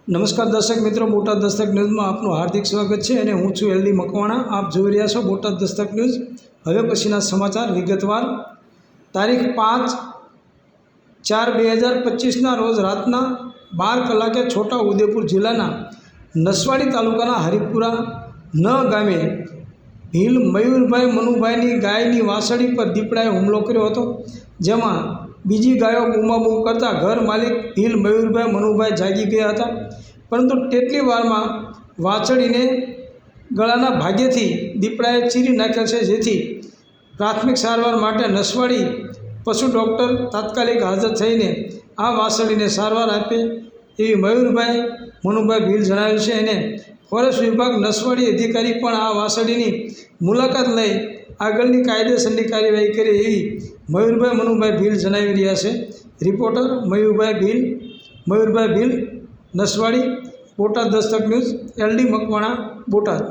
નમસ્કાર દર્શક મિત્રો, બોટાદ દસ્તક ન્યૂઝમાં આપનું હાર્દિક સ્વાગત છે અને હું છું એલડી મકવાણા। આપ જોઈ રહ્યા છો બોટાદ દસ્તક ન્યૂઝ। હવે પછીના સમાચાર વિગતવાર। તારીખ 5/4/2025ના રોજ રાતના 12 કલાકે છોટા ઉદેપુર જિલ્લાના નસવાડી તાલુકાના હરિપુરા ન ગામે ભીલ મયુરભાઈ મનુભાઈની ગાયની વાસળી પર દીપડાએ હુમલો કર્યો હતો, જેમાં બીજી ગાયો બૂમાબૂમ કરતાં ઘર માલિક ભીલ મયુરભાઈ મનુભાઈ જાગી ગયા હતા, પરંતુ તેટલી વારમાં વાછડીને ગળાના ભાગેથી દીપડાએ ચીરી નાખેલ છે, જેથી પ્રાથમિક સારવાર માટે નસવાડી પશુ ડૉક્ટર તાત્કાલિક હાજર થઈને આ વાછડીને સારવાર આપે એવી મયુરભાઈ મનુભાઈ ભીલ જણાવ્યું છે અને ફોરેસ્ટ વિભાગ નસવાડી અધિકારી પણ આ વાછડીની મુલાકાત લઈ આગળની કાયદેસરની કાર્યવાહી કરે એવી મયુરભાઈ મનુભાઈ ભીલ જણાવી રહ્યા છે। રિપોર્ટર મયુરભાઈ ભીલ, નસવાડી, બોટાદ દસ્તક ન્યૂઝ, એલડી મકવાણા, બોટાદ।